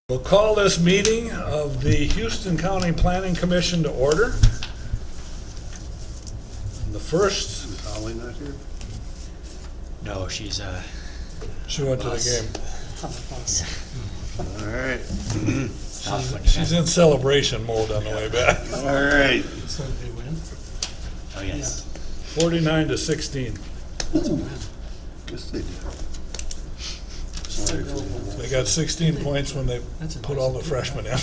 We'll call this meeting of the Houston County Planning Commission to order. The first, Is Holly not here? No, she's she went to the game. All right. She's in celebration mode on the way back. All right. So did they win? Oh yes. 49-16. That's a win. Guess they did. Sorry for that. They got 16 points when they That's a put nice all the team. freshmen in.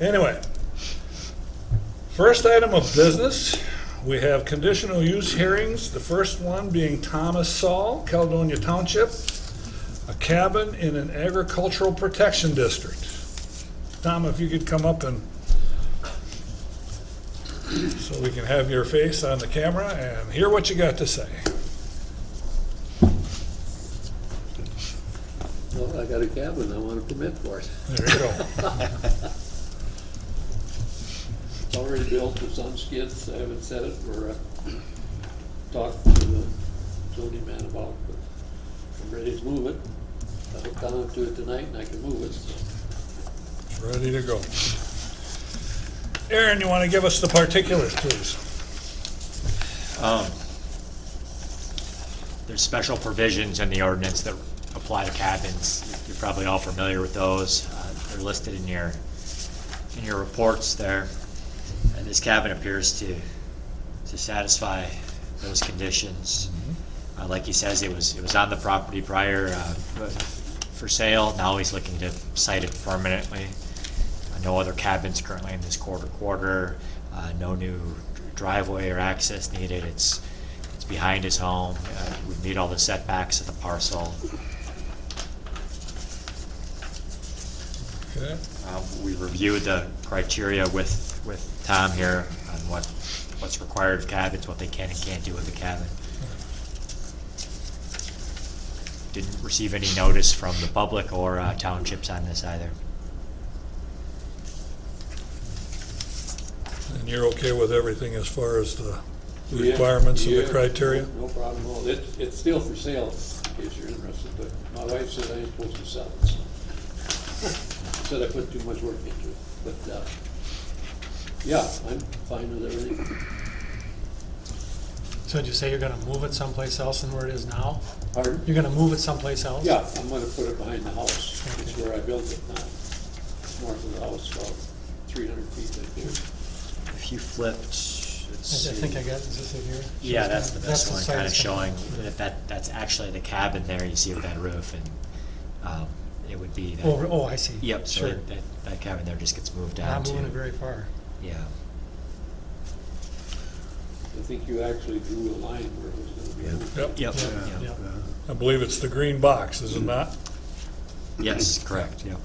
Anyway, first item of business, we have conditional use hearings. The first one being Thomas Saul, Caledonia Township, a cabin in an agricultural protection district. Tom, if you could come up and so we can have your face on the camera and hear what you got to say. Well, I got a cabin, I want a permit for it. There you go. It's already built, it's on skids, I haven't set it or talked to the zoning man about it, but I'm ready to move it. I hooked on to it tonight and I can move it, so. Ready to go. Aaron, you want to give us the particulars, please? There's special provisions in the ordinance that apply to cabins. You're probably all familiar with those. They're listed in your reports there. And this cabin appears to satisfy those conditions. Like he says, it was on the property prior for sale. Now he's looking to site it permanently. No other cabins currently in this quarter. No new driveway or access needed. It's behind his home. We meet all the setbacks of the parcel. Okay. We reviewed the criteria with Tom here on what's required of cabins, what they can and can't do with the cabin. Didn't receive any notice from the public or townships on this either. And you're okay with everything as far as the Yeah, requirements and yeah, the criteria? No problem at all. It's still for sale, in case you're interested, but my wife said I ain't supposed to sell it, so. Said I put too much work into it, but, yeah, I'm fine with everything. So did you say you're gonna move it someplace else than where it is now? Pardon? You're gonna move it someplace else? Yeah, I'm gonna put it behind the house. It's where I built it now. North of the house, about 300 feet right there. If you flipped, let's I see. think I got, is this it here? Yeah, that's the best one, site kind of it's gonna showing be. that's actually the cabin there you see with that roof, and it would be that. Oh, I see. Yep, so Sure. that cabin there just gets moved down Not to. moving it very far. Yeah. I think you actually drew a line where it was gonna be. Yep. Yep. Yeah. Yep. I believe it's the green box, is it not? Yes, correct, yep.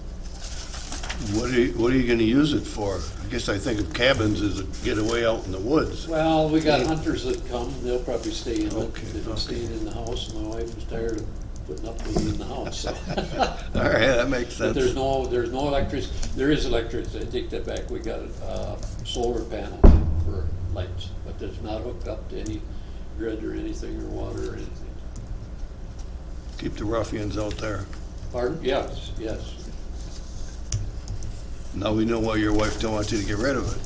What are you gonna use it for? I guess I think of cabins as a getaway out in the woods. Well, we got hunters that come, they'll probably stay in it. Okay, They've been okay. staying in the house, my wife was tired of putting up with it in the house, so. All right, that makes But sense. there's no electricity, there is electricity, I take that back, we got a solar panel for lights, but it's not hooked up to any grid or anything, or water or anything. Keep the ruffians out there. Pardon? Yes, yes. Now we know why your wife don't want you to get rid of it.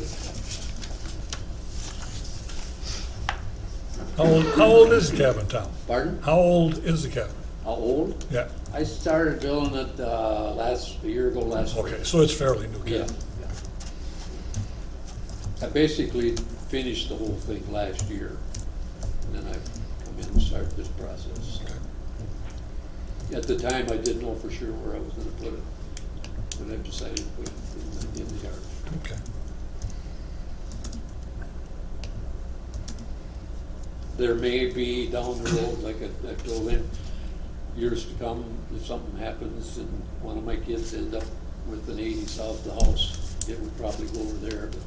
How old is the cabin, Tom? Pardon? How old is the cabin? How old? Yeah, I started building it, a year ago last spring. okay, so it's fairly new Yeah, cabin. yeah. I basically finished the whole thing last year, and then I come in and start this process. Okay. At the time, I didn't know for sure where I was gonna put it, but I've decided to put it in the yard. Okay. There may be down the road, like I told him, years to come, if something happens and one of my kids end up with an 80 south of the house, it would probably go over there, but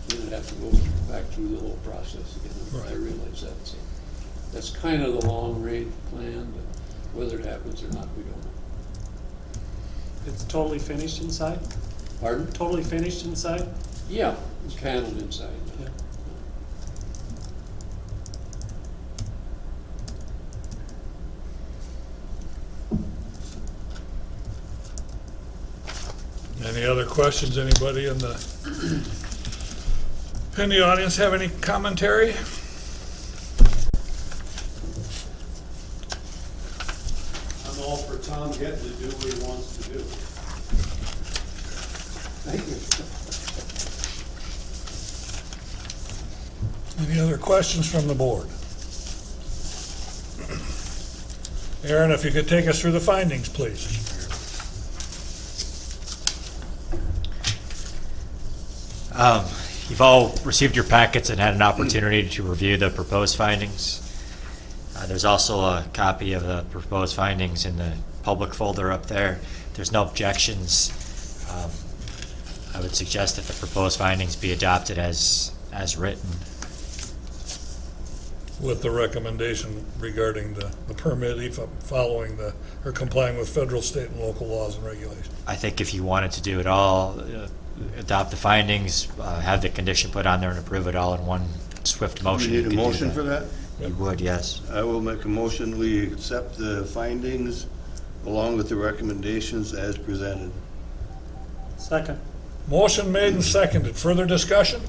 then it'd have to go back through the whole process again. Right. I realize that, so that's kind of the long-range plan, but whether it happens or not, we don't know. It's totally finished inside? Pardon? Totally finished inside? Yeah, it's paneled inside. Yeah. Any other questions? Anybody in the audience have any commentary? I'm all for Tom getting to do what he wants to do. Thank you. Any other questions from the board? Aaron, if you could take us through the findings, please. You've all received your packets and had an opportunity to review the proposed findings. There's also a copy of the proposed findings in the public folder up there. If there's no objections, I would suggest that the proposed findings be adopted as written. With the recommendation regarding the permittee following or complying with federal, state, and local laws and regulations. I think if you wanted to do it all, adopt the findings, have the condition put on there and approve it all in one swift You motion. need a could do motion for that? You would, yes. I will make a motion, we accept the findings along with the recommendations as presented. Second. Motion made and seconded. Further discussion?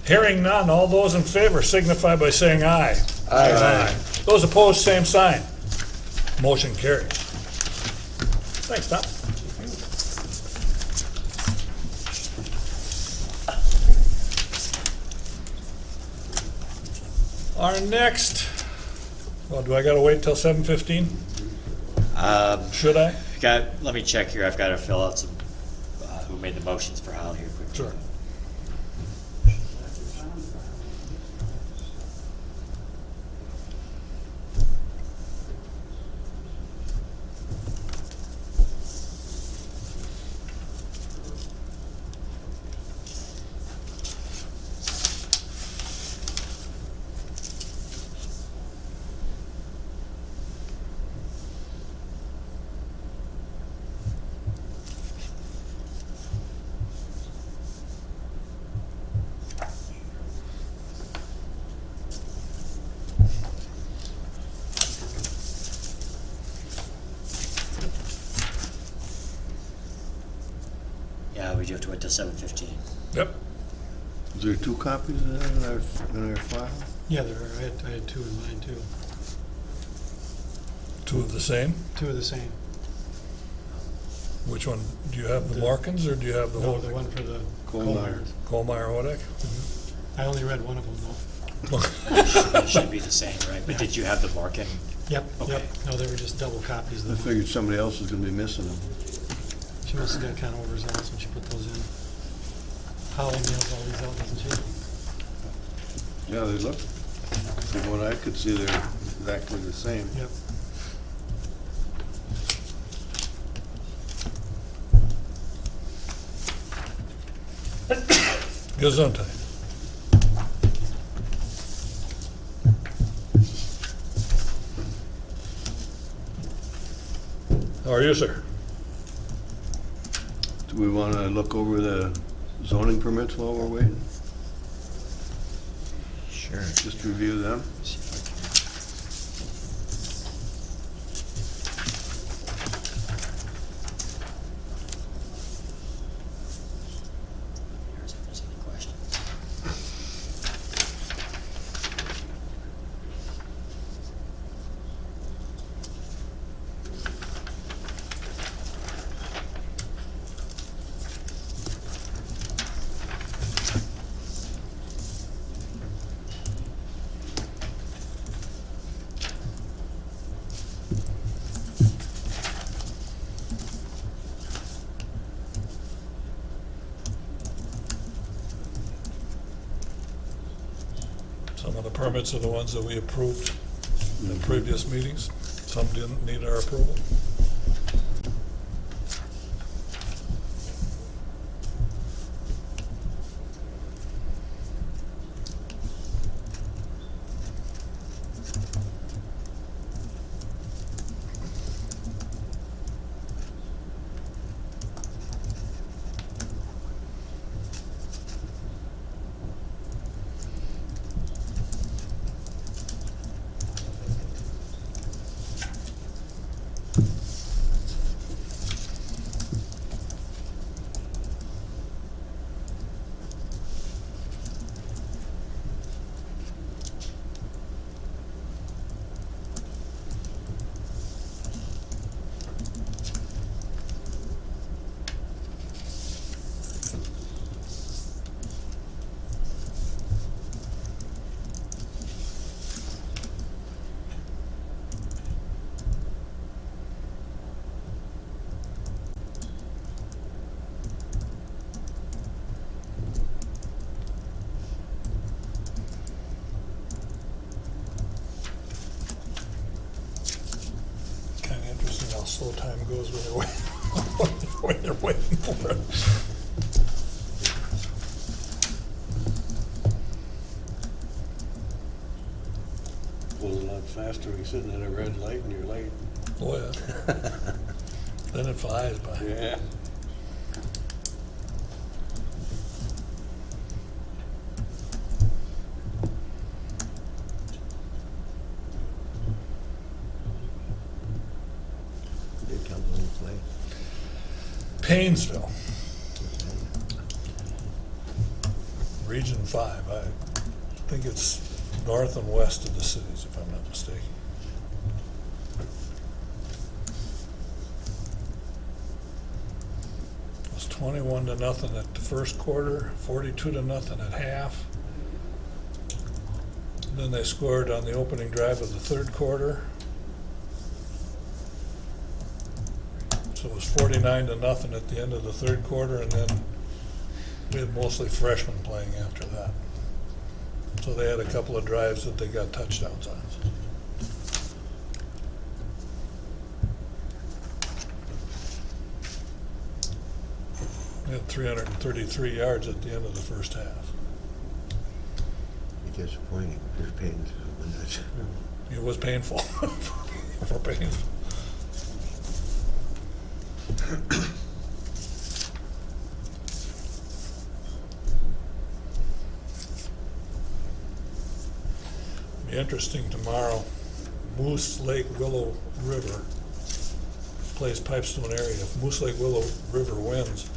Hearing none, all those in favor signify by saying aye. Aye. Those opposed, same sign. Motion carries. Thanks, Tom. Our next, well, do I gotta wait till 7:15? Should I? Let me check here. I've got to fill out some, who made the motions for Hal here quickly. Sure. Yeah, we do have to wait till 7:15. Yep. Is there 2 copies of that in our file? Yeah, there are. I had two in mine too. Two of the same. Two of the same. Which one? Do you have the Larkins or do you have the No, whole? the one for the Colmeyer. Colmeyers. Colmeyer Hodek? I only read one of them though. It should be the same, right? But did you have the Markin? Yep, Okay. yep. No, they were just double copies I of them. figured somebody else was gonna be missing them. She must have got kind of overzealous when she put those in. Holly mails all these out, doesn't she? Yeah, they look, from what I could see, they're exactly the same. Yep. Gesundheit. How are you, sir? Do we wanna look over the zoning permits while we're waiting? Sure. Just review them? Here's if there's any questions. Some of the permits are the ones that we approved in the previous meetings. Some didn't need our approval. slow time goes when they're waiting, when they're waiting for it. Goes a lot faster when you're sitting at a red light and you're late. Oh, yeah. Then it flies by. Yeah. Did Cumberland play? Paynesville. Region 5. I think it's north and west of the cities, if I'm not mistaken. It was 21-0 at the first quarter, 42-0 at half. And then they scored on the opening drive of the third quarter. So it was 49-0 at the end of the third quarter, and then we had mostly freshmen playing after that. So they had a couple of drives that they got touchdowns on. They had 333 yards at the end of the first half. Be disappointing if you're paying when that's. It was painful for Paynesville. Be interesting tomorrow. Moose Lake Willow River plays Pipestone area. If Moose Lake Willow River wins,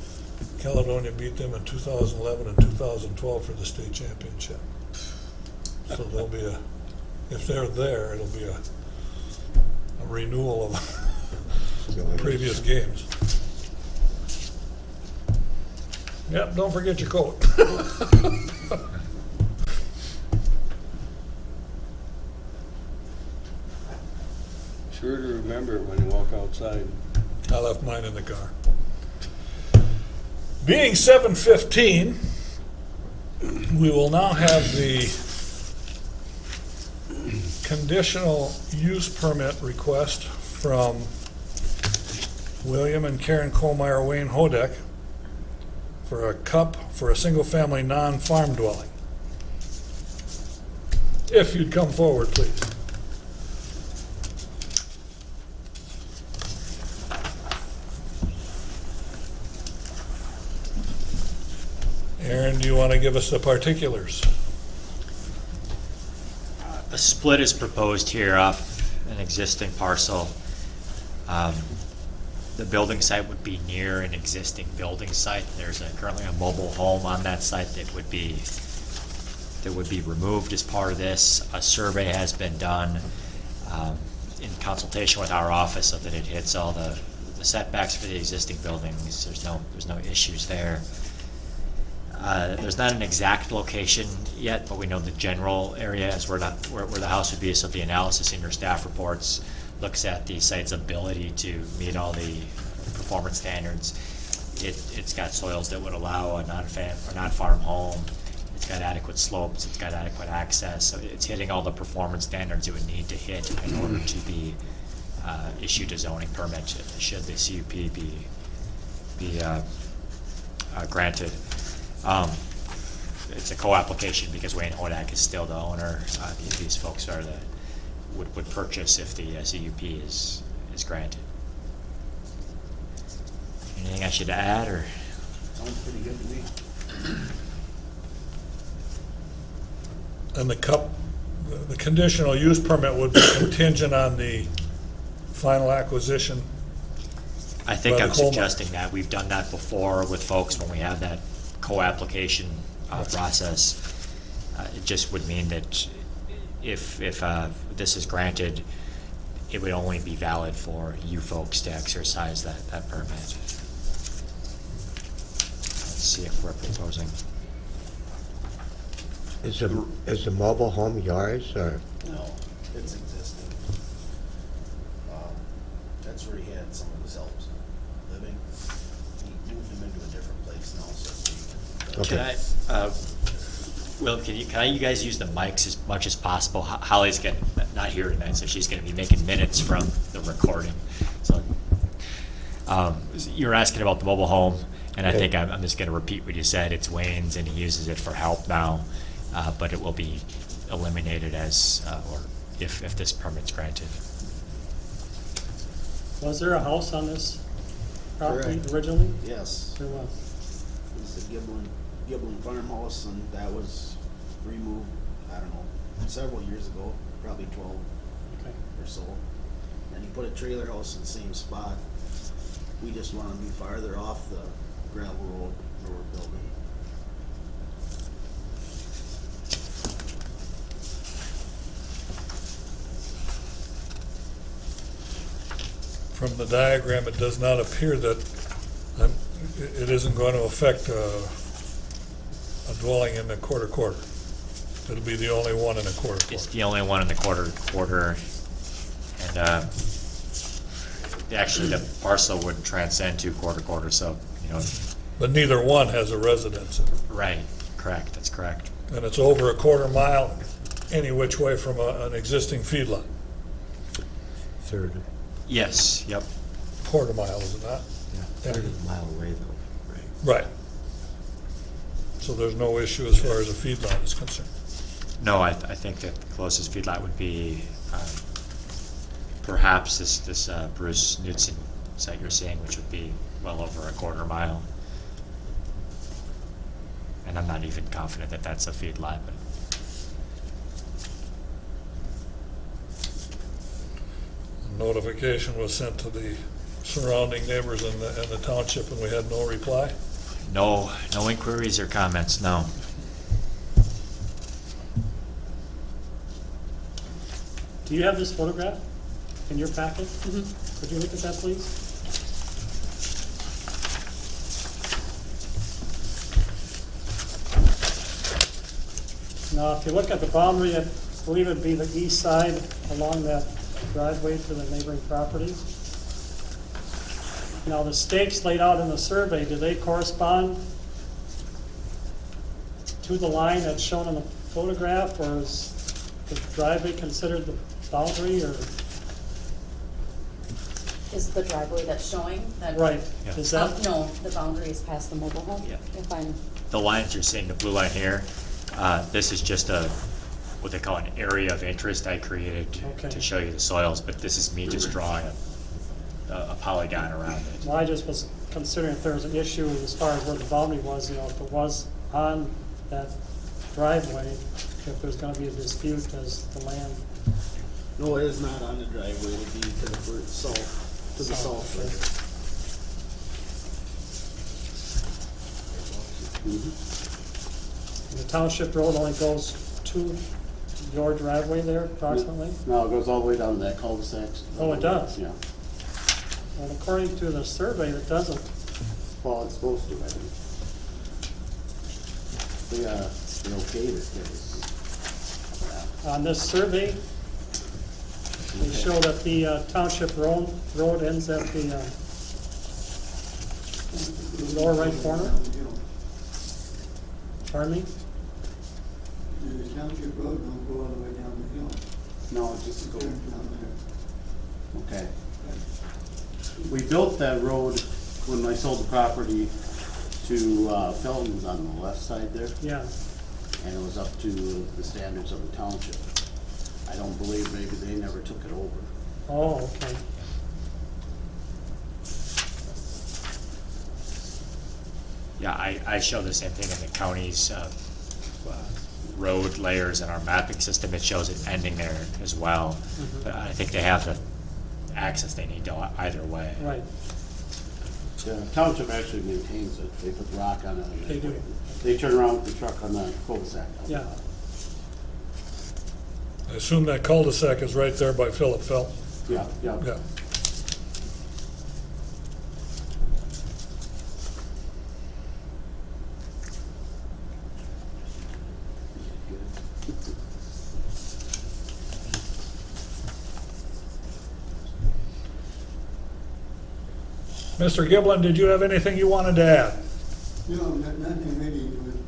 Caledonia beat them in 2011 and 2012 for the state championship. So there'll be a, if they're there, it'll be a renewal of previous games. Yep, don't forget your coat. Sure to remember it when you walk outside. I left mine in the car. Being 7:15, we will now have the conditional use permit request from William and Karen Kohlmeyer, Wayne Hodek, for a CUP for a single-family non-farm dwelling. If you'd come forward, please. Aaron, do you want to give us the particulars? A split is proposed here off an existing parcel. The building site would be near an existing building site. There's currently a mobile home on that site that would be removed as part of this. A survey has been done in consultation with our office so that it hits all the setbacks for the existing buildings. There's no issues there. There's not an exact location yet, but we know the general area is where the house would be. So the analysis in your staff reports looks at the site's ability to meet all the performance standards. It's got soils that would allow a non-farm home. It's got adequate slopes. It's got adequate access. So it's hitting all the performance standards it would need to hit in order to be issued a zoning permit should the CUP be granted. It's a co-application because Wayne Hodak is still the owner. These folks are would purchase if the CUP is granted. Anything I should add, or? Sounds pretty good to me. And the conditional use permit would be contingent on the final acquisition. I think by the I'm coal suggesting that. We've done that before with folks when we have that co-application process. It just would mean that if this is granted, it would only be valid for you folks to exercise that permit. Let's see if we're proposing. Is the mobile home yours, or? No, it's existing. That's where he had some of his helps living. He moved them into a different place now, so. Okay. Will, can you guys use the mics as much as possible? Holly's not here tonight, so she's going to be making minutes from the recording. So You're asking about the mobile home, and I Okay. think I'm just going to repeat what you said. It's Wayne's, and he uses it for help now, but it will be eliminated as, or if this permit's granted. Was there a house on this property Correct. originally? Yes, There was. it's the Giblin farmhouse, and that was removed, I don't know, several years ago, probably 12 Okay. or so. And he put a trailer house in the same spot. We just want to be farther off the gravel road where we're building. From the diagram, it does not appear that it isn't going to affect a dwelling in the quarter. It'll be the only one in a quarter. It's the only one in the quarter, and actually the parcel would transcend to quarter, so, you know, But neither one has a residence, right, correct, that's correct. and it's over a quarter mile any which way from an existing feedlot. Third, Yes, yep. Quarter mile, is it not? third of a mile away though, right? Right. So there's no issue as far as a feedlot is concerned. No, I think that the closest feedlot would be perhaps this Bruce Knudsen site you're seeing, which would be well over a quarter mile. And I'm not even confident that that's a feedlot, but Notification was sent to the surrounding neighbors in the township, and we had no reply. no inquiries or comments, no. Do you have this photograph in your packet? Could you look at that, please? Now, if you look at the boundary, I believe it'd be the east side along that driveway to the neighboring property. Now, the stakes laid out in the survey, do they correspond to the line that's shown in the photograph, or is the driveway considered the boundary, or? Is the driveway that's showing that? Right, Yeah. is that? No, the boundary is past the mobile home. Yeah. If I'm, The lines you're seeing, the blue line here, this is just what they call an area of interest I created Okay. to show you the soils, but this is me just drawing a polygon around it. Well, I just was considering if there was an issue as far as where the boundary was, you know, if it was on that driveway, if there's gonna be a dispute as the land. No, it is not on the driveway, it would be to the south, to the south. The township road only goes to your driveway there approximately? No, it goes all the way down to that cul-de-sac. Oh, it does? Yeah. And according to the survey, it doesn't. Well, it's supposed to, I think. They okay this case. On this survey, they show that the township road ends at the lower right corner. Pardon me? The township road don't go all the way down the hill. No, it just goes, Turns down there. okay. We built that road when I sold the property to Felton's on the left side there, Yeah. and it was up to the standards of the township. I don't believe maybe they never took it over. Oh, okay. Yeah, I show the same thing in the county's road layers in our mapping system. It shows it ending there as well. But I think they have the access they need to either way. Right. The township actually maintains it. They put rock on it. and They do. They turn around with the truck on the cul-de-sac. Yeah. I assume that cul-de-sac is right there by Philip Felt. Yeah, yeah. Yeah. Mr. Giblin, did you have anything you wanted to add? No, nothing really with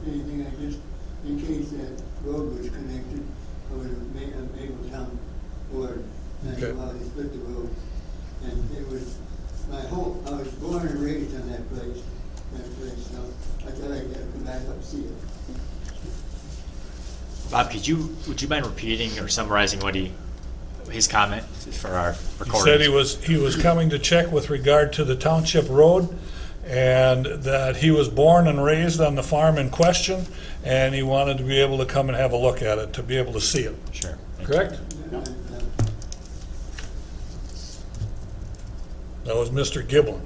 anything, I just, in case that road was connected, I would have made a town board, that's Okay. how they split the road. And it was my hope Bob, would you mind repeating or summarizing his comment for our He recording? said he was coming to check with regard to the township road, and that he was born and raised on the farm in question, and he wanted to be able to come and have a look at it, to be able to see it. Sure. Thank you. Correct? That was Mr. Giblin.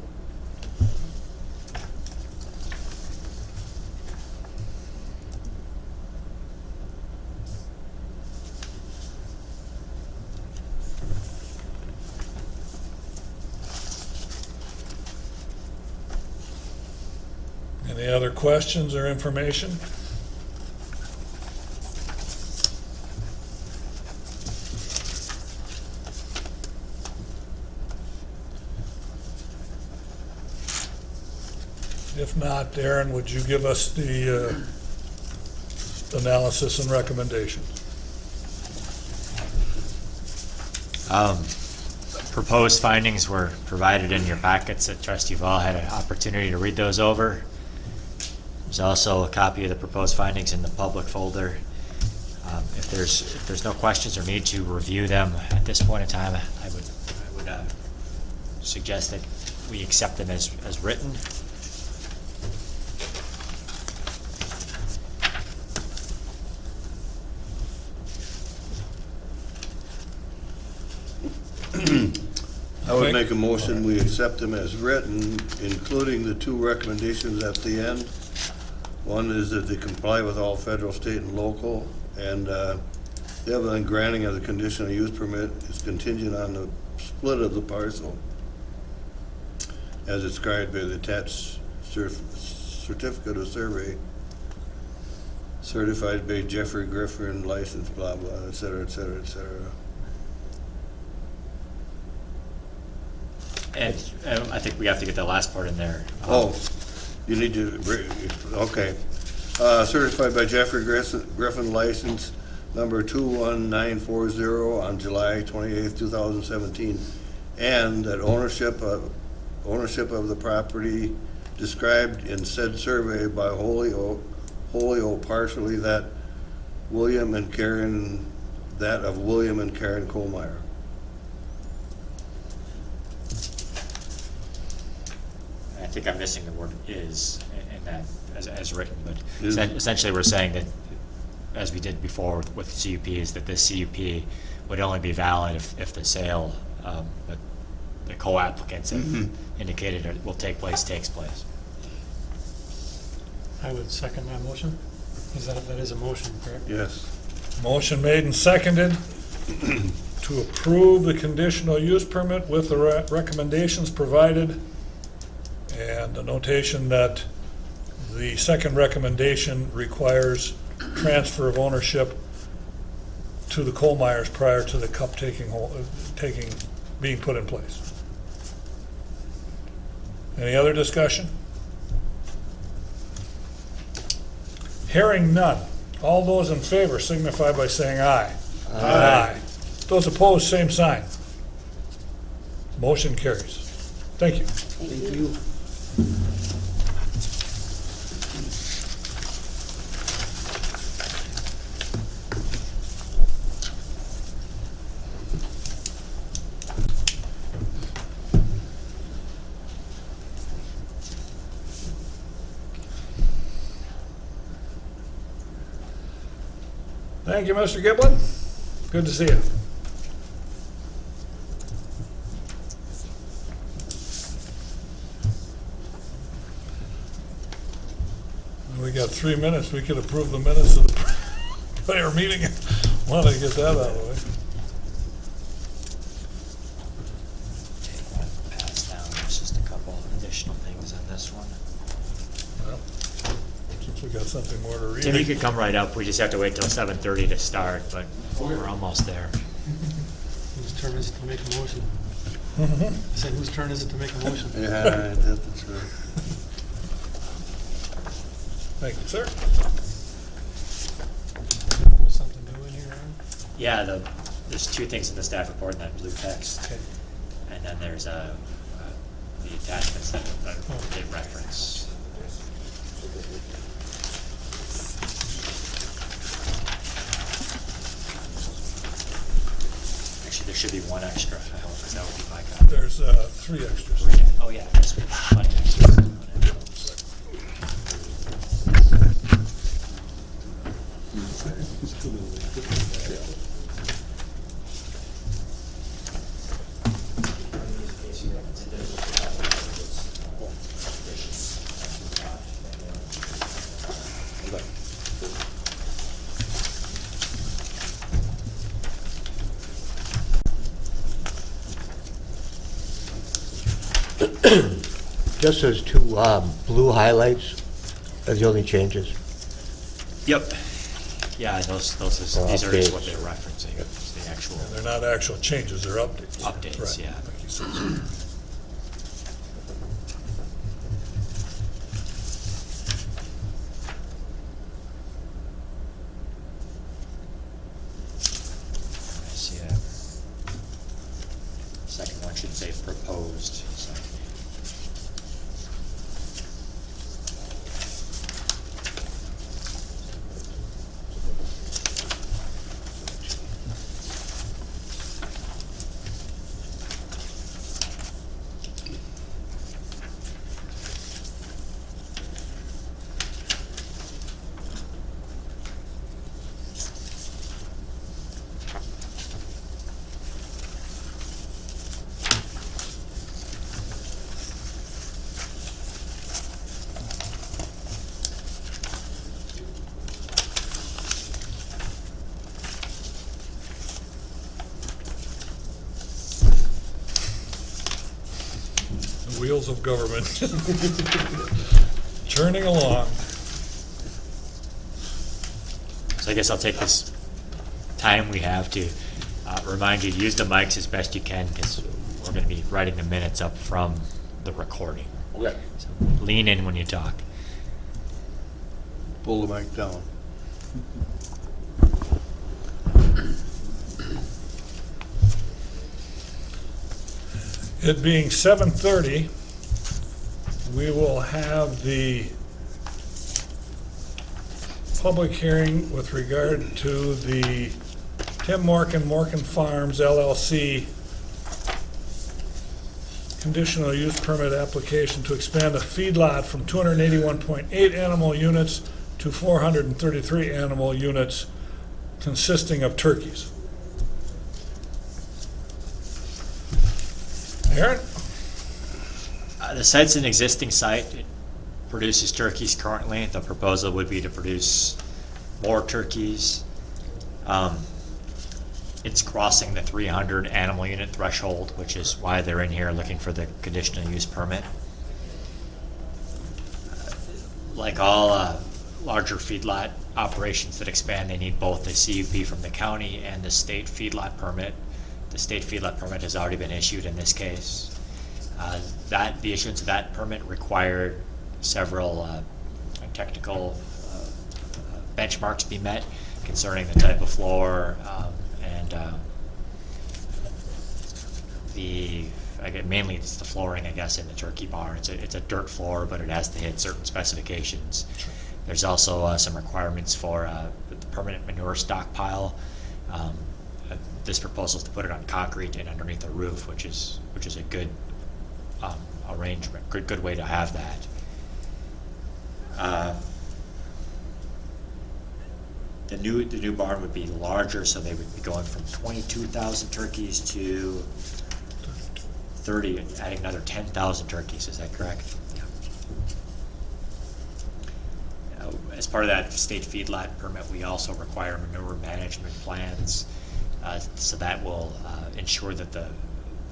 Any other questions or information? If not, Darren, would you give us the analysis and recommendations? Proposed findings were provided in your packets. I trust you've all had an opportunity to read those over. There's also a copy of the proposed findings in the public folder. If there's no questions or need to review them at this point in time, I would suggest that we accept them as written. I would make a motion, we accept them as written, including the two recommendations at the end. One is that they comply with all federal, state, and local, and the other than granting of the conditional use permit is contingent on the split of the parcel as described by the attached certificate of survey, certified by Jeffrey Griffin, license, blah, blah, et cetera, et cetera, et cetera. And I think we have to get the last part in there. Oh, you need to, okay. Certified by Jeffrey Griffin, license number 21940 on July 28th, 2017. And that ownership of the property described in said survey by wholly or partially that of William and Karen Kohlmeyer. I think I'm missing the word "is" in that as written, but essentially we're saying that, as we did before with CUP, is that this CUP would only be valid if the sale that the co-applicants have indicated takes place. I would second that motion. That is a motion, correct? Yes. Motion made and seconded to approve the conditional use permit with the recommendations provided, and the notation that the second recommendation requires transfer of ownership to the Kohlmeyers prior to the cup being put in place. Any other discussion? Hearing none. All those in favor signify by saying aye. Aye. Those opposed, same sign. Motion carries. Thank you. Thank you. Thank you, Mr. Giblin. Good to see you. We got 3 minutes. We could approve the minutes of the prior meeting. Want to get that out of the way. Take one pass down. There's just a couple additional things on this one. Well, since we got something more to read. Tim, you could come right up. We just have to wait till 7:30 to start, but we're almost there. Whose turn is it to make a motion? I said, whose turn is it to make a motion? Yeah, that's right. Thank you, sir. Something new in here, Aaron? Yeah, there's two things in the staff report in that blue text. Okay. And then there's the attachments that they reference. Actually, there should be one extra, I hope, because that would be my copy. There's 3 extras. Oh, yeah, there's one extra. Just those 2 blue highlights are the only changes. Yep. Yeah, these are just Updates. what they're referencing, it's the actual They're not actual changes, they're updates. updates, Right, yeah. like you said. I see that. Second one should say proposed, so. The wheels of government churning along. So I guess I'll take this time we have to remind you to use the mics as best you can, because we're going to be writing the minutes up from the recording. Okay. So lean in when you talk. Pull the mic down. It being 7:30, we will have the public hearing with regard to the Tim Morkin Farms LLC conditional use permit application to expand a feedlot from 281.8 animal units to 433 animal units consisting of turkeys. Aaron? The site's an existing site. It produces turkeys currently. The proposal would be to produce more turkeys. It's crossing the 300 animal unit threshold, which is why they're in here looking for the conditional use permit. Like all larger feedlot operations that expand, they need both the CUP from the county and the state feedlot permit. The state feedlot permit has already been issued in this case. The issuance of that permit required several technical benchmarks be met concerning the type of floor and mainly it's the flooring, I guess, in the turkey barn. It's a dirt floor, but it has to hit certain specifications. There's also some requirements for the permanent manure stockpile. This proposal is to put it on concrete and underneath the roof, which is a good arrangement, good way to have that. The new barn would be larger, so they would be going from 22,000 turkeys to 30, adding another 10,000 turkeys. Is that correct? Yeah. As part of that state feedlot permit, we also require manure management plans. So that will ensure that the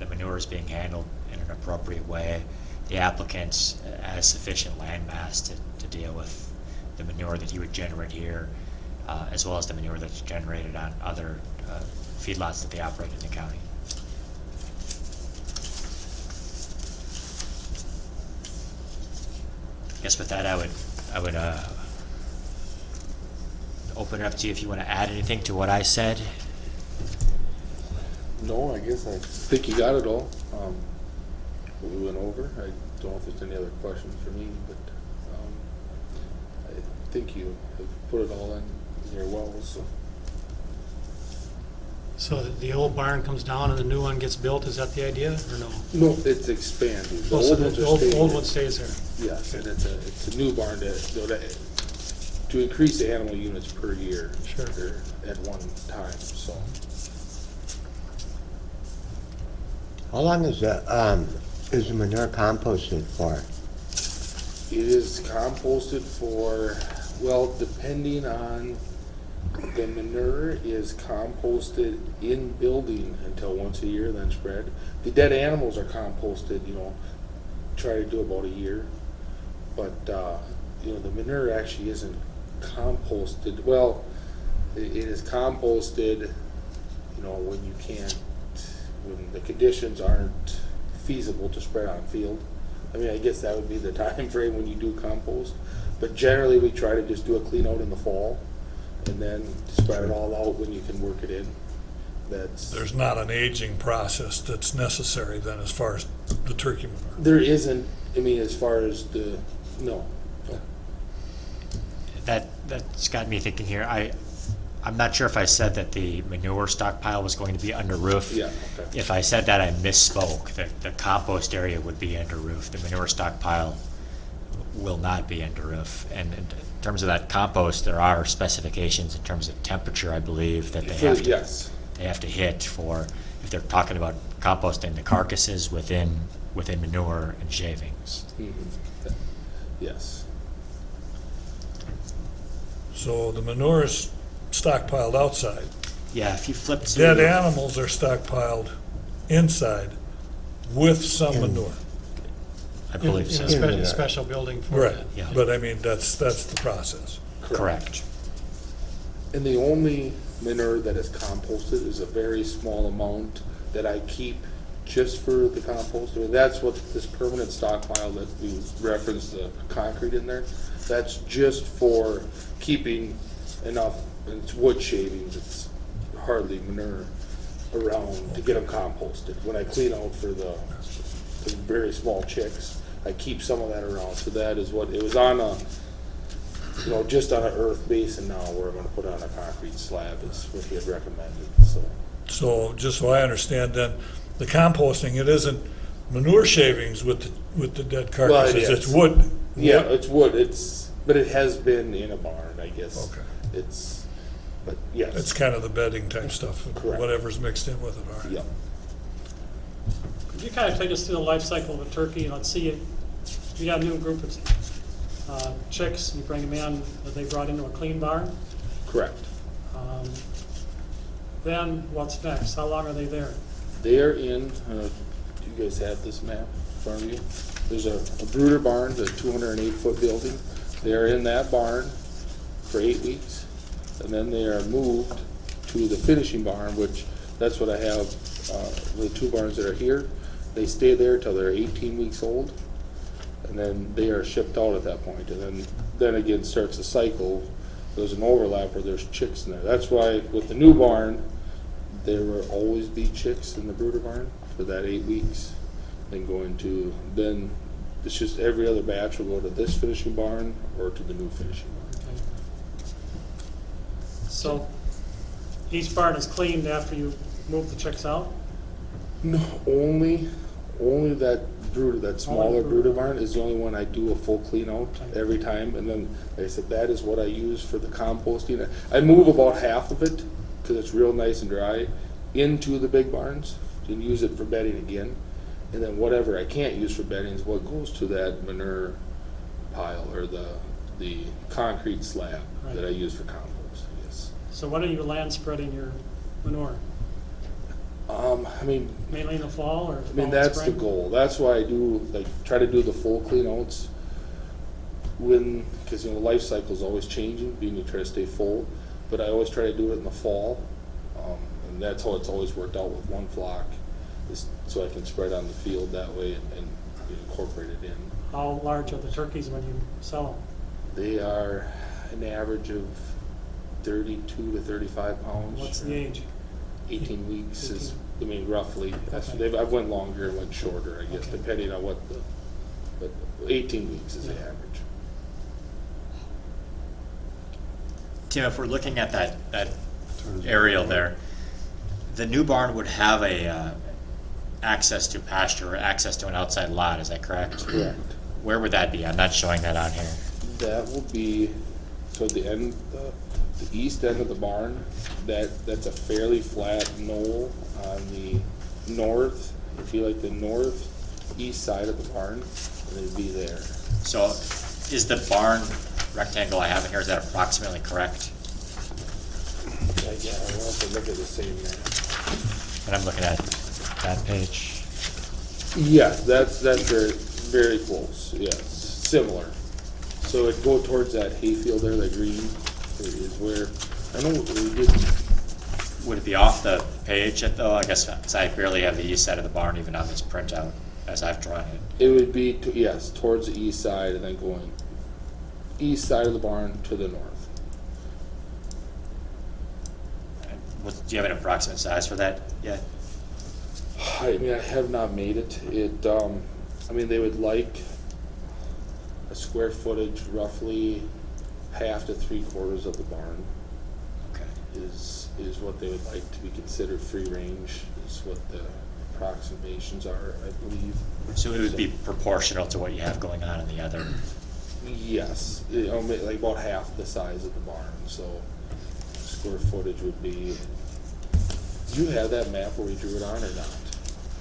manure is being handled in an appropriate way. The applicant has sufficient land mass to deal with the manure that he would generate here, as well as the manure that's generated on other feedlots that they operate in the county. I guess with that, I would open it up to you if you want to add anything to what I said. No, I guess I think you got it all. What we went over. I don't know if there's any other questions for me, but I think you have put it all in very well. So So the old barn comes down and the new one gets built, is that the idea, or no? No, it's expanding. The Oh, so old the ones are old staying. one stays there? Yes, and it's a new barn to increase the animal units per year. Sure. Or at one time, so. How long is the manure composted for? It is composted for, well, depending on, the manure is composted in building until once a year, then spread. The dead animals are composted, try to do about a year. But, the manure actually isn't composted. Well, it is composted, when the conditions aren't feasible to spread on field. I mean, I guess that would be the time frame when you do compost. But generally, we try to just do a clean out in the fall and then spread it all out when you can work it in. There's not an aging process that's necessary then as far as the turkey manure. There isn't, as far as no. That's got me thinking here. I'm not sure if I said that the manure stockpile was going to be under roof. Yeah, okay. If I said that, I misspoke. The compost area would be under roof. The manure stockpile will not be under roof. And in terms of that compost, there are specifications in terms of temperature, I believe, that they have to, Yes. they have to hit for, if they're talking about composting the carcasses within manure and shavings. Mhm. Yes. So the manure is stockpiled outside. Yeah, if you flip to Dead animals are stockpiled inside with some manure. I believe so. In a special building for Right, that. Yeah. but I mean, that's the process. Correct. And the only manure that is composted is a very small amount that I keep just for the compost. That's what this permanent stockpile that we referenced, the concrete in there, that's just for keeping enough, and it's wood shavings, it's hardly manure around to get them composted. When I clean out for the very small chicks, I keep some of that around. So that is what, it was on just on an earth base, and now we're gonna put on a concrete slab is what he had recommended, so. So just so I understand then, the composting, it isn't manure shavings with the dead Well, it carcasses, is. it's wood. Yeah, it's wood, but it has been in a barn, I guess. Okay. But yes. It's kind of the bedding type stuff, Correct. whatever's mixed in with it, all right. Yep. Could you kind of take us through the life cycle of a turkey? Let's see, you got a new group of chicks, you bring them in, that they brought into a clean barn. Correct. Then what's next? How long are they there? They are in, do you guys have this map in front of you? There's a brooder barn, the 208-foot building. They are in that barn for 8 weeks, and then they are moved to the finishing barn, which that's what I have, the two barns that are here. They stay there till they're 18 weeks old, and then they are shipped out at that point. And then again starts the cycle. There's an overlap where there's chicks in there. That's why with the new barn, there will always be chicks in the brooder barn for that 8 weeks. Then it's just every other batch will go to this finishing barn or to the new finishing barn. So each barn is cleaned after you move the chicks out? No, only that brooder, that smaller brooder barn is the only one I do a full clean out every time. And then, like I said, that is what I use for the composting. I move about half of it, because it's real nice and dry, into the big barns and use it for bedding again. And then whatever I can't use for bedding is what goes to that manure pile or the concrete slab that I use for compost, yes. So when are you land spreading your manure? Mainly in the fall or fall and That's the spring? goal. That's why I do, try to do the full clean outs because, the life cycle is always changing, being you try to stay full, but I always try to do it in the fall. And that's how it's always worked out with one flock, is so I can spread on the field that way and incorporate it in. How large are the turkeys when you sell them? They are an average of 32 to 35 pounds. What's the age? 18 weeks 18. is, roughly. Okay. I've went longer and went shorter, I guess, Okay. depending on but 18 weeks is the average. Tim, if we're looking at that aerial there, The new barn would have a access to pasture or access to an outside lot, is that correct? Correct. Where would that be? I'm not showing that on here. That will be toward the end, the east end of the barn. That's a fairly flat knoll on the north. It'd be like the northeast side of the barn, and it'd be there. So is the barn rectangle I have in here, is that approximately correct? Yeah, I want to look at the same map. And I'm looking at that page. Yeah, that's very, very close, yes, similar. So it'd go towards that hayfield there, that green, is where, I know we did, Would it be off the page yet though? I guess, because I barely have the east side of the barn even on this printout as I've drawn it. it would be, yes, towards the east side and then going east side of the barn to the north. Do you have an approximate size for that yet? I mean, I have not made it. I mean, they would like a square footage roughly half to 3/4 of the barn Okay. is what they would like to be considered free range, is what the approximations are, I believe. So it would be proportional to what you have going on in the other. Yes, like about half the size of the barn, so square footage would be, do you have that map where we drew it on or not?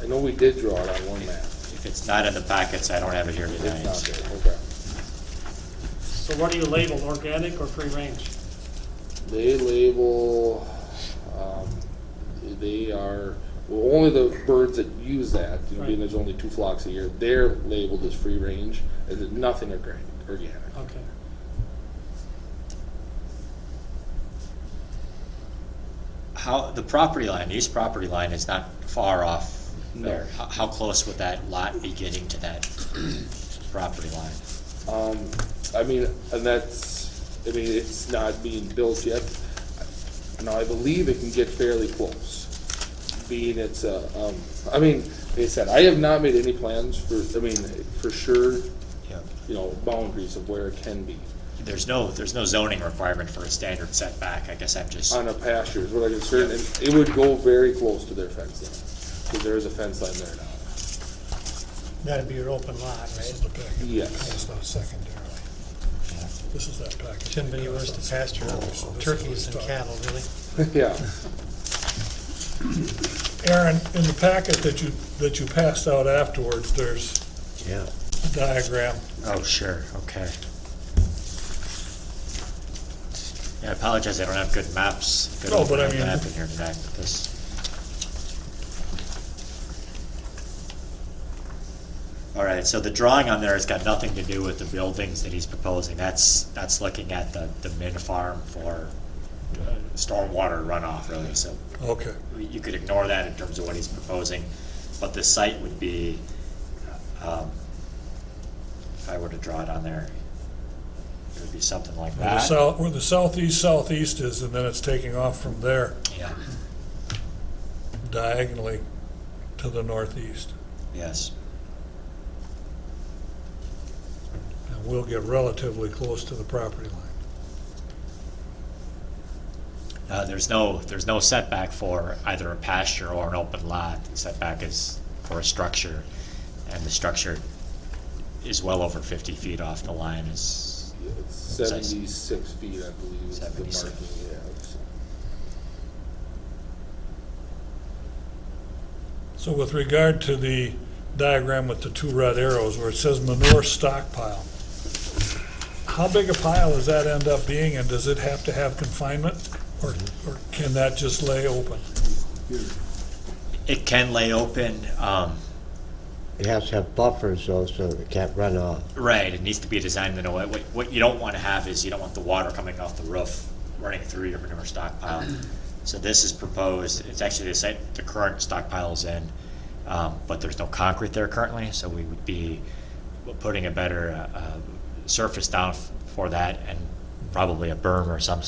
I know we did draw it on one map. If it's not in the packets, I don't have it here It's tonight. not there, okay. So what do you label, organic or free range? They label, they are, well, only the birds that use that, you know, being there's only 2 flocks a year, they're labeled as free range, and there's nothing organic. Okay. How, the property line, the east property line is not far off there. How close would that lot be getting to that property line? I mean, and it's not being built yet. Now, I believe it can get fairly close, being it's I mean, like I said, I have not made any plans for sure, Yeah. you know, boundaries of where it can be. There's no zoning requirement for a standard setback. I guess I'm just, On a pasture is what I can certain, and it would go very close to their fence line, because there is a fence line there now. That'd be your open lot, This right? is the package. Yes. It's not secondarily. This is that package. Shouldn't be any worse to pasture turkeys than cattle, really. Yeah. Aaron, in the packet that you passed out afterwards, there's Yeah. a diagram. oh, sure, okay. Yeah, I apologize, I don't have good maps, good No, but I overhead mean- map in here tonight, but this. All right, so the drawing on there has got nothing to do with the buildings that he's proposing. That's looking at the min farm for stormwater runoff, really. So Okay. you could ignore that in terms of what he's proposing, but the site would be, if I were to draw it on there, it would be something like that. Where the southeast is, and then it's taking off from there Yeah, diagonally to the northeast. yes. And we'll get relatively close to the property line. There's no setback for either a pasture or an open lot. The setback is for a structure, and the structure is well over 50 feet off the line. It's 76 feet, I believe, is the 76. marking we have. So with regard to the diagram with the 2 red arrows where it says manure stockpile, how big a pile does that end up being, and does it have to have confinement, or can that just lay open? It can lay open. It has to have buffers though, so it can't run off. Right, it needs to be designed in a way. What you don't want to have is you don't want the water coming off the roof running through your manure stockpile. So this is proposed. It's actually the site the current stockpile is in, but there's no concrete there currently. So we would be putting a better surface down for that, and probably a berm or some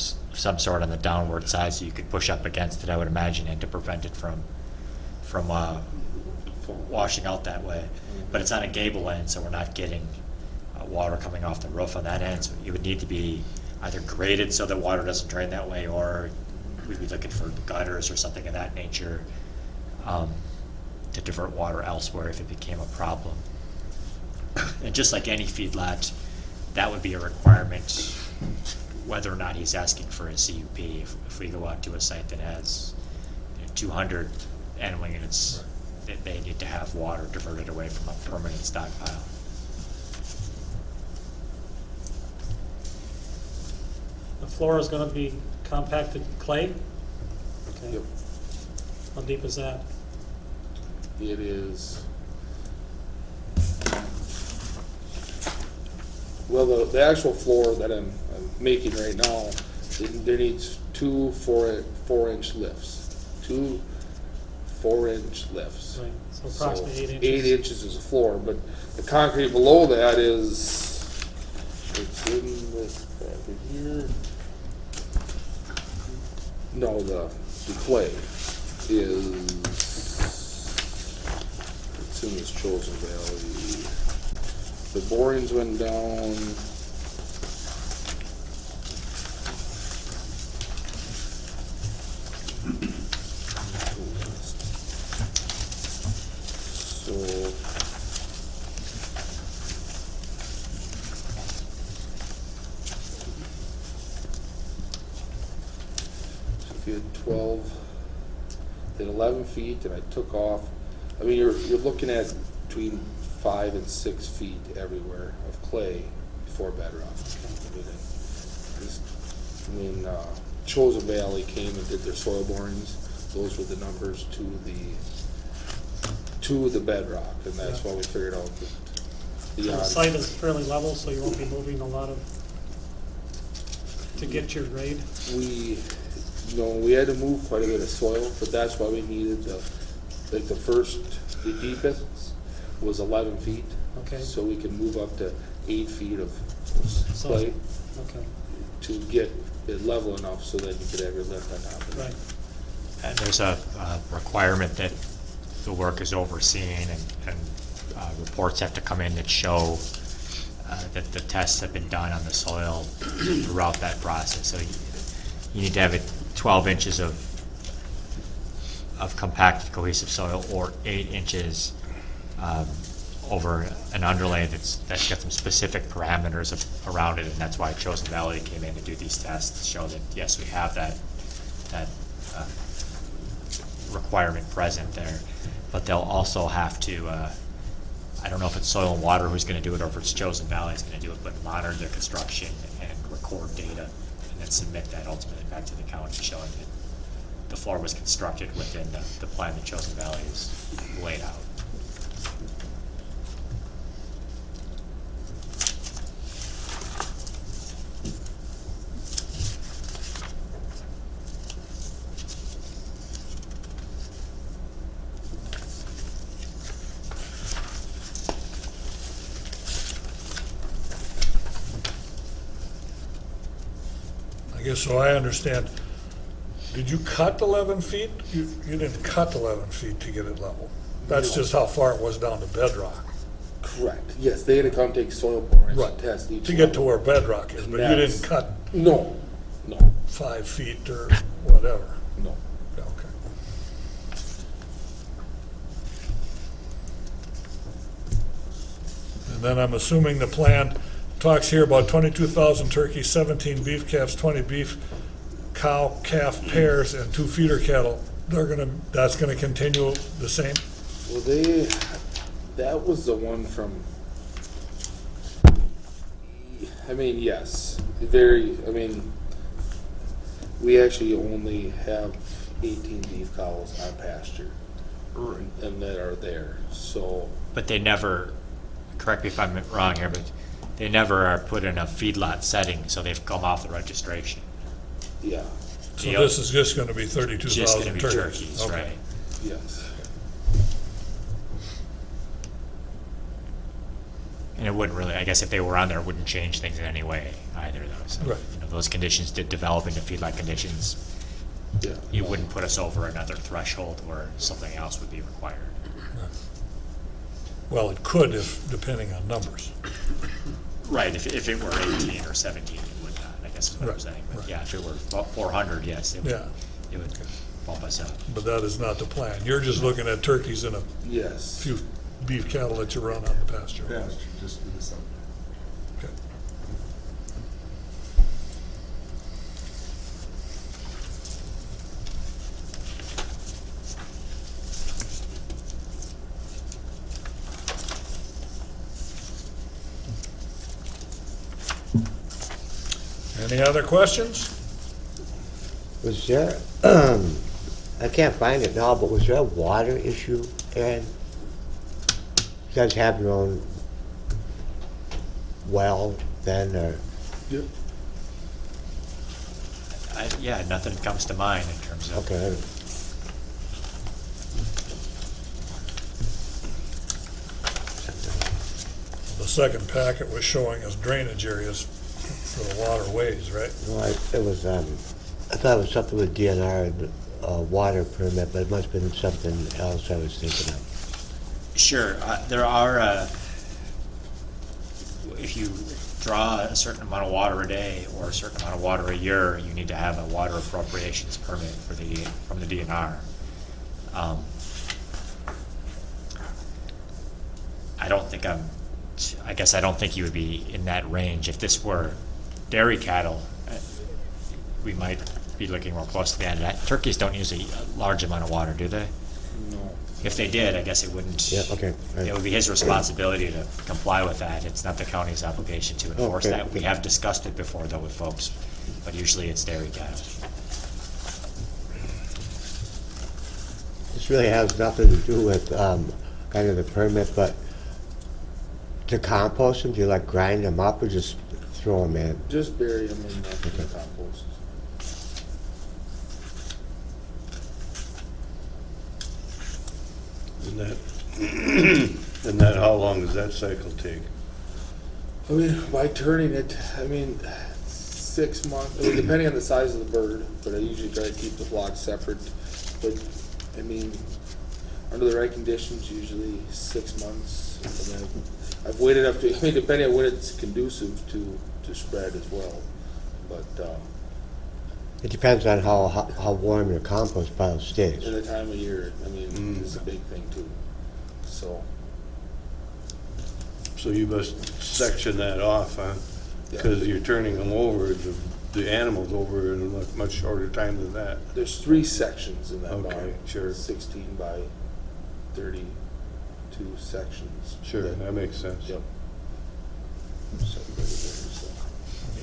sort on the downward side, so you could push up against it, I would imagine, and to prevent it from washing out that way. But it's on a gable end, so we're not getting water coming off the roof on that end. So you would need to be either graded so that water doesn't drain that way, or we'd be looking for gutters or something of that nature, to divert water elsewhere if it became a problem. And just like any feedlot, that would be a requirement, whether or not he's asking for a CUP. If we go out to a site that has 200 animal units, they need to have water diverted away from a permanent stockpile. The floor is gonna be compacted clay? Okay. Yep. How deep is that? It is, well, the actual floor that I'm making right now, there needs two 4-inch lifts. Two 4-inch lifts. Right, so approximately 8 inches. 8 inches is the floor, but the concrete below that is, it's in this bracket here. No, the clay is, it's in this Chosen Valley. The borings went down. So if you had 12, then 11 feet, and I took off. I mean, you're looking at between 5 and 6 feet everywhere of clay before bedrock. Chosen Valley came and did their soil borings. Those were the numbers to the bedrock, and that's why we figured out that So the site is fairly level, so you won't be moving a lot of, to get your grade? We had to move quite a bit of soil, but that's why we needed the deepest was 11 feet. Okay. So we can move up to 8 feet of So- clay Okay, to get it level enough so that you could have your lift on top of it. right. And there's a requirement that the work is overseen, and reports have to come in that show that the tests have been done on the soil throughout that process. So you need to have it 12 inches of compacted cohesive soil, or 8 inches over an underlay that's got some specific parameters around it, and that's why Chosen Valley came in to do these tests to show that yes, we have that requirement present there. But they'll also have to, I don't know if it's Soil and Water who's going to do it, or if it's Chosen Valley who's going to do it, but monitor the construction and record data, and then submit that ultimately back to the county, showing that the floor was constructed within the plan that Chosen Valley has laid out. I guess so I understand. Did you cut 11 feet? You didn't cut 11 feet to get it level. That's No. just how far it was down to bedrock. Correct. Yes, they had to come take soil borings Right. and test each To get to level. where bedrock is, but you That's- didn't cut No, 5 feet or whatever. no. Okay. And then I'm assuming the plan talks here about 22,000 turkeys, 17 beef calves, 20 beef cow calf pairs, and 2 feeder cattle. That's gonna continue the same? Well, that was the one from, yes, we actually only have 18 beef cows on pasture, and that are there, so, But they never, correct me if I'm wrong here, but they never are put in a feedlot setting, so they've come off the registration. yeah, So this is just gonna be 32,000 Just gonna be turkeys? turkeys, Okay. right? yes. And it wouldn't really, I guess if they were on there, it wouldn't change things in any way either, though. So, Right. those conditions did develop into feedlot conditions. Yeah. You wouldn't put us over another threshold where something else would be required. Well, it could if, depending on numbers. Right, if it were 18 or 17, it would not, I guess is what I'm Right, saying. But right. yeah, if it were about 400, yes, it would, Yeah. it would bump us up. But that is not the plan. You're just looking at turkeys and a Yes. few beef cattle that you run on the pasture. Pasture, just do the summer. Okay. Any other questions? Was there, I can't find it now, but was there a water issue, Aaron? You guys have your own well then, or? Yeah, nothing comes to mind in terms of. Okay. The second packet was showing us drainage areas for the waterways, right? No, it was, I thought it was something with DNR, water permit, but it must have been something else I was thinking of. Sure, there are, if you draw a certain amount of water a day or a certain amount of water a year, you need to have a water appropriations permit from the DNR. I guess I don't think you would be in that range. If this were dairy cattle, we might be looking more close to the end of that. Turkeys don't use a large amount of water, do they? No. If they did, I guess it wouldn't. Yeah, okay. Right. It would be his responsibility to comply with that. It's not the county's obligation to enforce Okay, that. We okay. have discussed it before though with folks, but usually it's dairy cattle. This really has nothing to do with, kind of the permit, but to compost them, do you like grind them up or just throw them in? Just bury them in the compost. And that, how long does that cycle take? I mean, by turning it, 6 months, depending on the size of the bird, but I usually try to keep the flock separate. But, under the right conditions, usually 6 months. And then I've waited up to, depending on when it's conducive to spread as well. But, It depends on how warm your compost pile stays. in the time of year, it's a big thing too. So, So you must section that off, huh? Yeah. Because you're turning them over, the animals over in a much shorter time than that. there's 3 sections in that Okay, barn. sure. 16 by 32 sections. Sure, that makes sense. Yep. Separated there, so,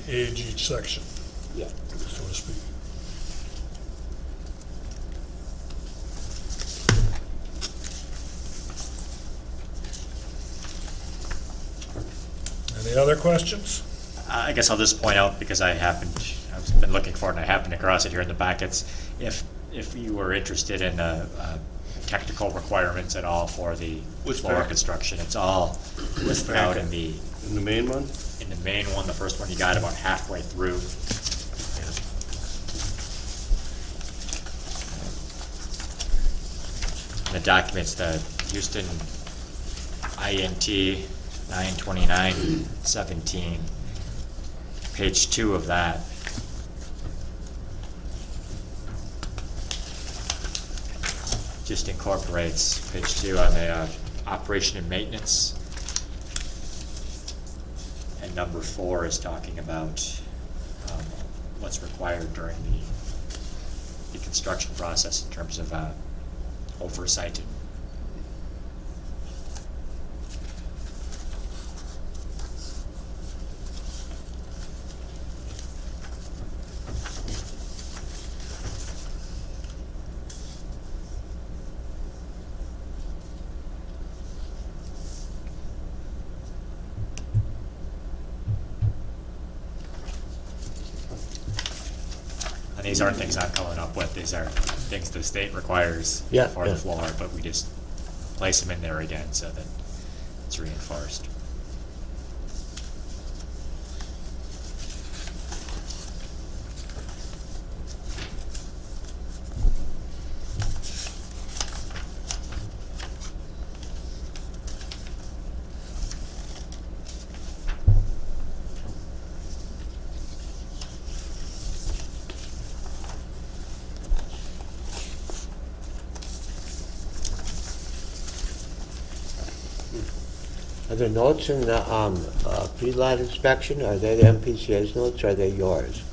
Age each section, yeah. so to speak. Any other questions? I guess I'll just point out, because I've been looking for it and I happened across it here in the packets, if you were interested in technical requirements at all for the Which floor packet? construction, it's all listed out in the In the main one? main one, the first one you got about halfway through. The documents, the Houston INT 92917, page 2 of that. Just incorporates page 2 on the operation and maintenance. And number 4 is talking about what's required during the construction process in terms of oversight. And these aren't things I'm coming up with, these are things the state requires Yeah, for yeah. the floor, but we just place them in there again so that it's reinforced. Are the notes in the pre-lot inspection, are they the MPCA's notes or are they yours?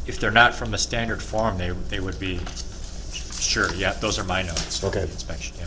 If they're not from the standard form, they would be, sure, yeah, those are my notes. Okay. Inspection, yeah.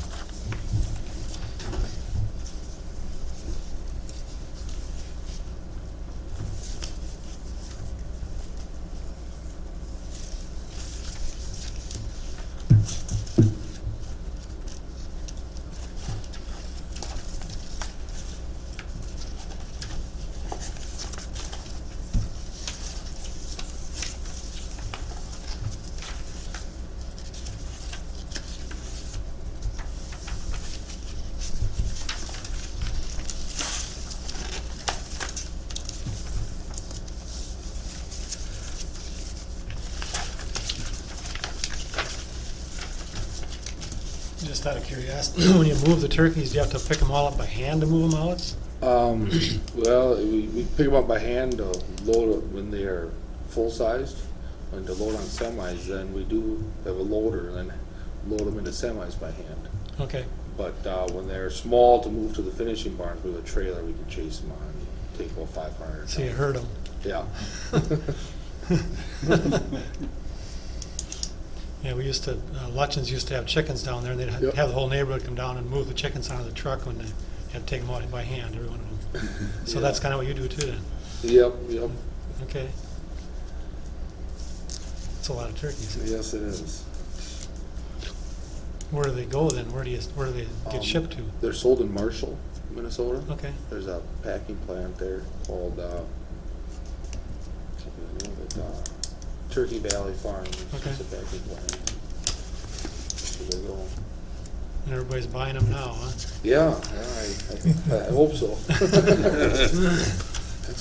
Just out of curiosity, when you move the turkeys, do you have to pick them all up by hand to move them out? Well, we pick them up by hand to load it when they are full-sized, and to load on semis, then we do have a loader, and then load them into semis by hand. Okay. But when they're small, to move to the finishing barns with a trailer, we can chase them on, take about 500. So you heard them. Yeah. Yeah, we used to, Lutchins used to have chickens down there, and they'd Yep. have the whole neighborhood come down and move the chickens out of the truck when they had to take them out by hand, every one of them. So Yeah. that's kind of what you do too then? Yep, yep. Okay. That's a lot of turkeys. Yes, it is. Where do they go then? Where do they get shipped to? They're sold in Marshall, Minnesota. Okay. There's a packing plant there called Turkey Valley Farms. Okay. It's a packing plant. So they go. And everybody's buying them now, huh? Yeah, I hope so. That's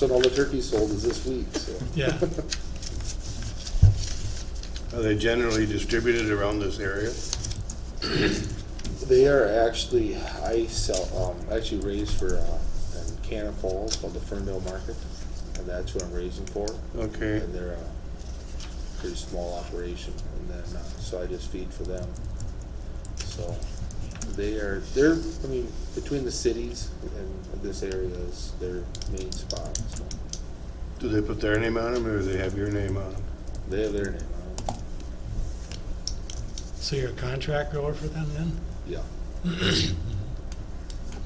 when all the turkeys sold is this week. So. Yeah. Are they generally distributed around this area? They are actually, I sell, actually raised for, in Cannon Falls called the Ferndale Market, and that's what I'm raising for. Okay. And they're a pretty small operation, and then, so I just feed for them. So, they're, I mean, between the cities and this area is their main spot, so. Do they put their name on them, or do they have your name on them? They have their name on them. So you're a contract grower for them then? Yeah.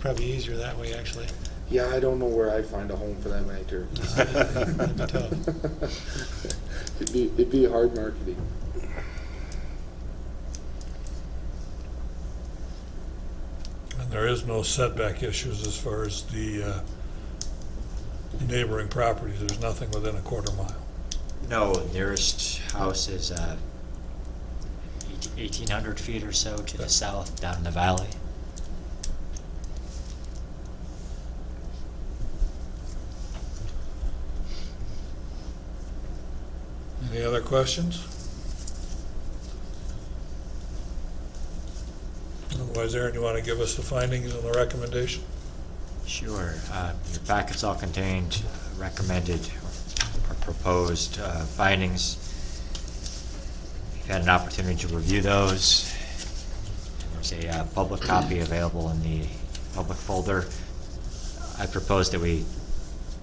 Probably easier that way, actually. Yeah, I don't know where I'd find a home for that many turkeys. That'd be tough. It'd be hard marketing. And there is no setback issues as far as the neighboring properties. There's nothing within a quarter mile. No, nearest house is 1,800 feet or so to the south, down in the valley. Any other questions? Otherwise, Aaron, you want to give us the findings and the recommendation? Sure. Your packets all contained recommended or proposed findings. You've had an opportunity to review those. There's a public copy available in the public folder. I propose that we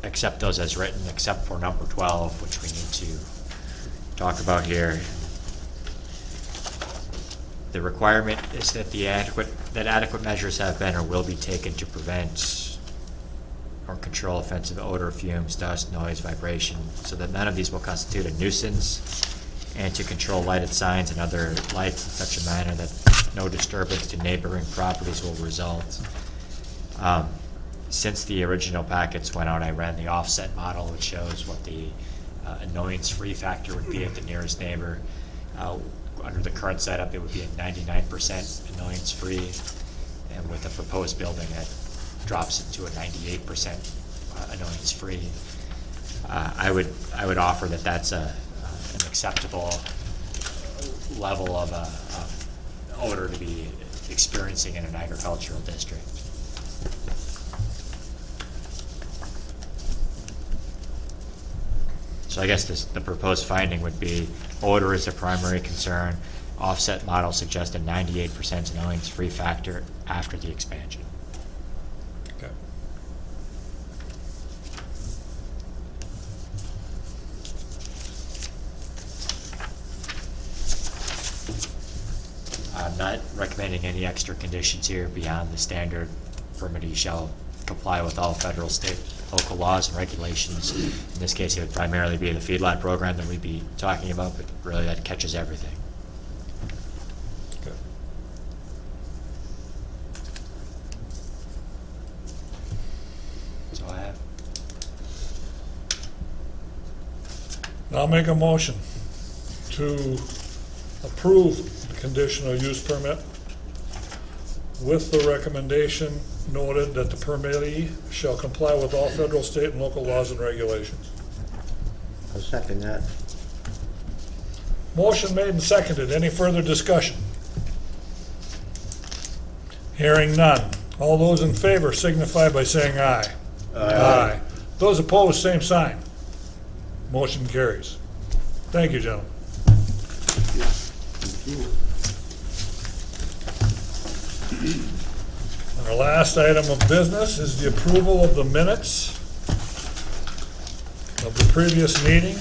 accept those as written, except for number 12, which we need to talk about here. The requirement is that adequate measures have been or will be taken to prevent or control offensive odor, fumes, dust, noise, vibration, so that none of these will constitute a nuisance, and to control lighted signs and other lights in such a manner that no disturbance to neighboring properties will result. Since the original packets went out, I ran the offset model, which shows what the annoyance-free factor would be at the nearest neighbor. Under the current setup, it would be at 99% annoyance-free, and with the proposed building, that drops it to a 98% annoyance-free. I would offer that that's an acceptable level of odor to be experiencing in an agricultural district. So I guess the proposed finding would be odor is a primary concern. offset model suggested 98% annoyance-free factor after the expansion. Okay. I'm not recommending any extra conditions here beyond the standard permittee shall comply with all federal, state, local laws and regulations. In this case, it would primarily be the feedlot program that we'd be talking about, but really that catches everything. Okay. So I have. I'll make a motion to approve the conditional use permit with the recommendation noted that the permittee shall comply with all federal, state, and local laws and regulations. I'll second that. Motion made and seconded. Any further discussion? Hearing none. All those in favor signify by saying aye. Aye. Those opposed, same sign. Motion carries. Thank you, gentlemen. Our last item of business is the approval of the minutes of the previous meeting,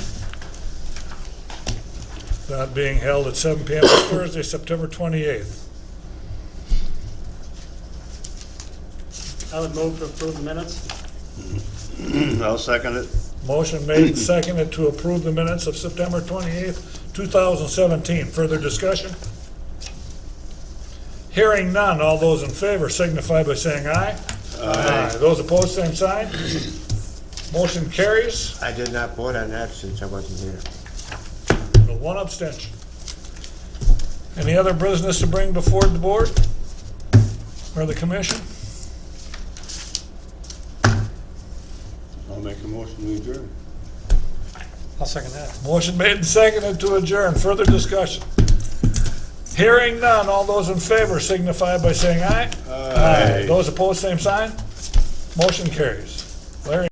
that being held at 7 p.m. on Thursday, September 28th. I would move to approve the minutes. I'll second it. Motion made and seconded to approve the minutes of September 28th, 2017. Further discussion? Hearing none, all those in favor signify by saying aye. Aye. Those opposed, same sign. Motion carries. I did not vote on that since I wasn't here. The one abstention. Any other business to bring before the board or the commission? I'll make a motion to adjourn. I'll second that. Motion made and seconded to adjourn. Further discussion? Hearing none, all those in favor signify by saying aye. Aye. Those opposed, same sign. Motion carries. Larry?